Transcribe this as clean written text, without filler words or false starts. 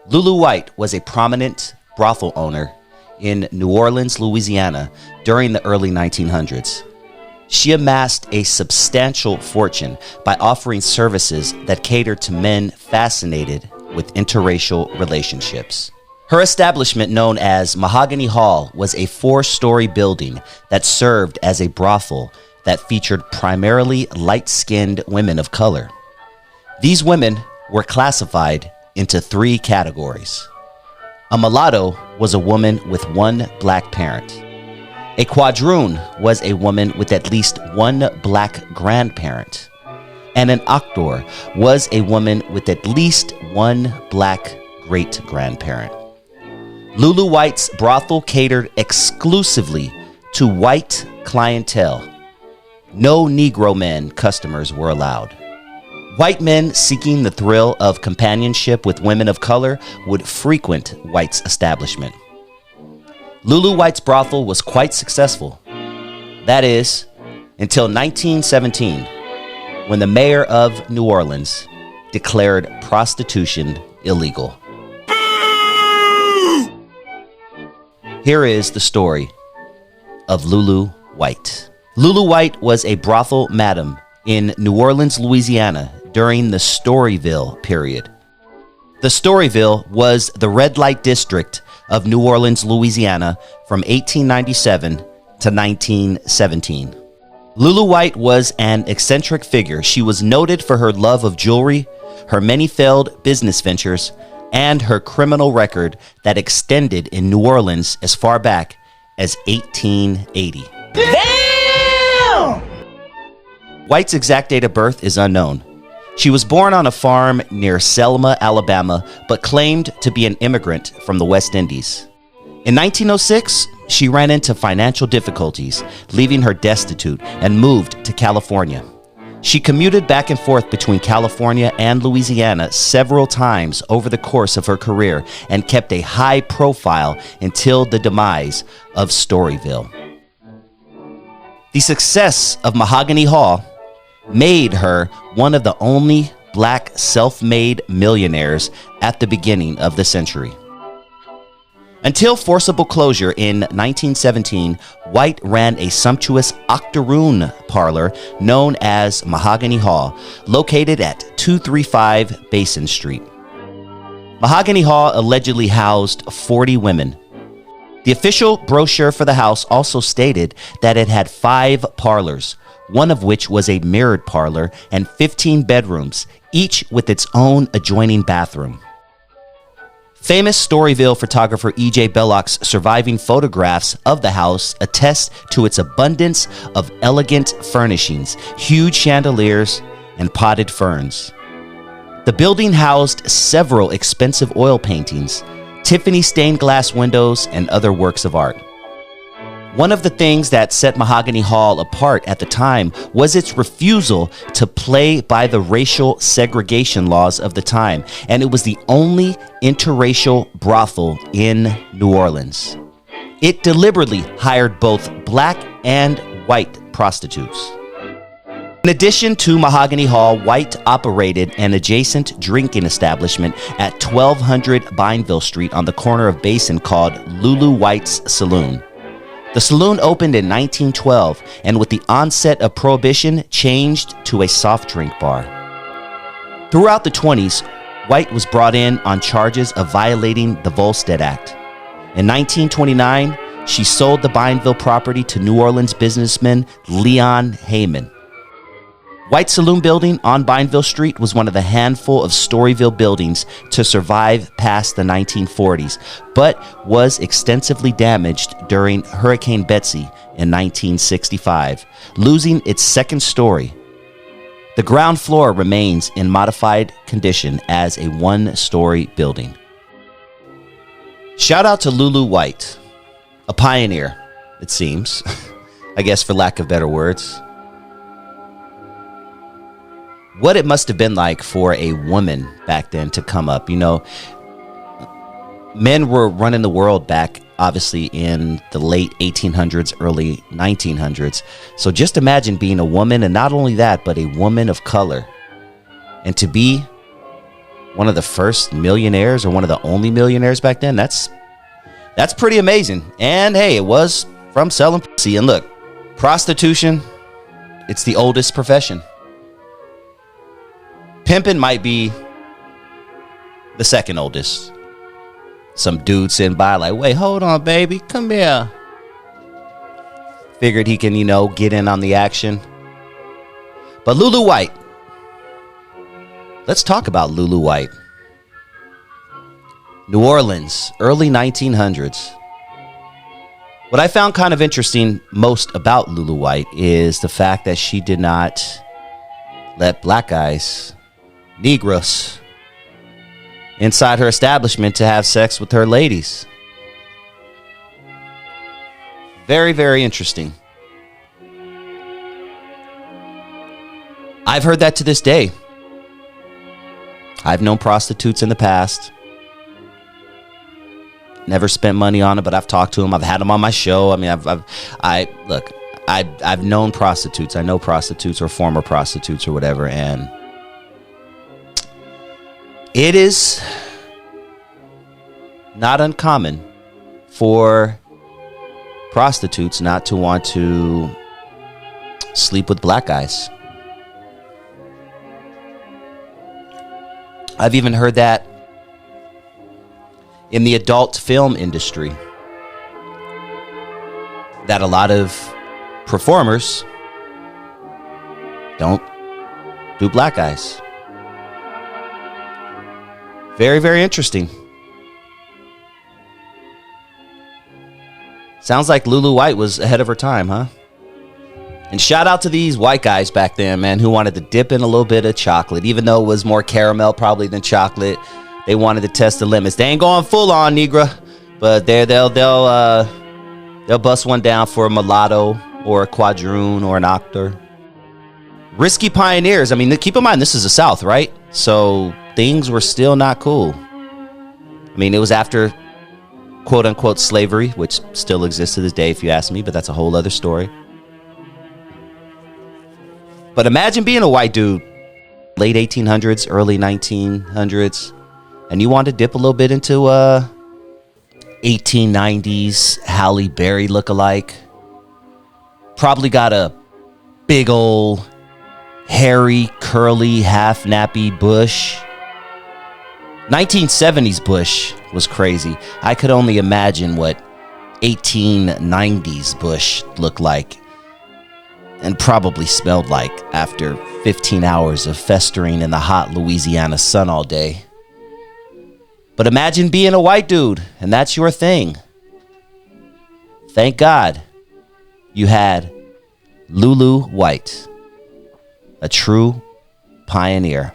Lulu White was a prominent brothel owner in New Orleans, Louisiana during the early 1900s. She amassed a substantial fortune by offering services that catered to men fascinated with interracial relationships. Her establishment, known as Mahogany Hall, was a 4-story building that served as a brothel that featured primarily light-skinned women of color. These women were classified into 3 categories. A mulatto was a woman with one black parent. A quadroon was a woman with at least one black grandparent. And an octor was a woman with at least one black great-grandparent. Lulu White's brothel catered exclusively to white clientele. No Negro men customers were allowed. White men seeking the thrill of companionship with women of color would frequent White's establishment. Lulu White's brothel was quite successful. That is, until 1917, when the mayor of New Orleans declared prostitution illegal. Here is the story of Lulu White. Lulu White was a brothel madam in New Orleans, Louisiana during the Storyville period. The Storyville was the red light district of New Orleans, Louisiana from 1897 to 1917. Lulu White was an eccentric figure. She was noted for her love of jewelry, her many failed business ventures, and her criminal record that extended in New Orleans as far back as 1880. Damn! White's exact date of birth is unknown. She was born on a farm near Selma, Alabama, but claimed to be an immigrant from the West Indies. In 1906, she ran into financial difficulties, leaving her destitute, and moved to California. She commuted back and forth between California and Louisiana several times over the course of her career and kept a high profile until the demise of Storyville. The success of Mahogany Hall made her one of the only black self-made millionaires at the beginning of the century. Until forcible closure in 1917, White ran a sumptuous octoroon parlor known as Mahogany Hall, located at 235 Basin Street. Mahogany Hall allegedly housed 40 women. The official brochure for the house also stated that it had 5 parlors, one of which was a mirrored parlor, and 15 bedrooms, each with its own adjoining bathroom. Famous Storyville photographer E.J. Belloc's surviving photographs of the house attest to its abundance of elegant furnishings, huge chandeliers, and potted ferns. The building housed several expensive oil paintings, Tiffany stained glass windows, and other works of art. One of the things that set Mahogany Hall apart at the time was its refusal to play by the racial segregation laws of the time, and it was the only interracial brothel in New Orleans. It deliberately hired both black and white prostitutes. In addition to Mahogany Hall, White operated an adjacent drinking establishment at 1200 Bineville Street on the corner of Basin called Lulu White's Saloon. The saloon opened in 1912 and with the onset of Prohibition changed to a soft drink bar. Throughout the 20s, White was brought in on charges of violating the Volstead Act. In 1929, she sold the Bineville property to New Orleans businessman Leon Heyman. White Saloon Building on Bineville Street was one of the handful of Storyville buildings to survive past the 1940s, but was extensively damaged during Hurricane Betsy in 1965, losing its second story. The ground floor remains in modified condition as a one-story building. Shout out to Lulu White, a pioneer, it seems, I guess for lack of better words. What it must have been like for a woman back then to come up. You know, men were running the world back, obviously, in the late 1800s, early 1900s. So just imagine being a woman, and not only that, but a woman of color. And to be one of the first millionaires or one of the only millionaires back then. That's pretty amazing. And hey, it was from selling pussy. And look, prostitution, it's the oldest profession. Pimping might be the second oldest. Some dude sitting by like, wait, hold on, baby, come here. Figured he can, get in on the action. But Lulu White. Let's talk about Lulu White. New Orleans, early 1900s. What I found kind of interesting most about Lulu White is the fact that she did not let black guys, Negros, inside her establishment to have sex with her ladies. Very, very interesting. I've heard that to this day. I've known prostitutes in the past. Never spent money on it, but I've talked to them. I've had them on my show. I mean, I've known prostitutes. I know prostitutes or former prostitutes or whatever, and it is not uncommon for prostitutes not to want to sleep with black guys. I've even heard that in the adult film industry, that a lot of performers don't do black guys. Very, very interesting. Sounds like Lulu White was ahead of her time, huh? And shout out to these white guys back then, man, who wanted to dip in a little bit of chocolate, even though it was more caramel probably than chocolate. They wanted to test the limits. They ain't going full on, Negra, but they'll bust one down for a mulatto or a quadroon or an octor. Risky pioneers. I mean, keep in mind, this is the South, right? So things were still not cool. I mean, it was after quote unquote slavery, which still exists to this day, if you ask me, but that's a whole other story. But imagine being a white dude, late 1800s, early 1900s, and you want to dip a little bit into 1890s Halle Berry lookalike. Probably got a big old hairy, curly, half nappy bush. 1970s bush was crazy. I could only imagine what 1890s bush looked like and probably smelled like after 15 hours of festering in the hot Louisiana sun all day. But imagine being a white dude, and that's your thing. Thank God you had Lulu White, a true pioneer.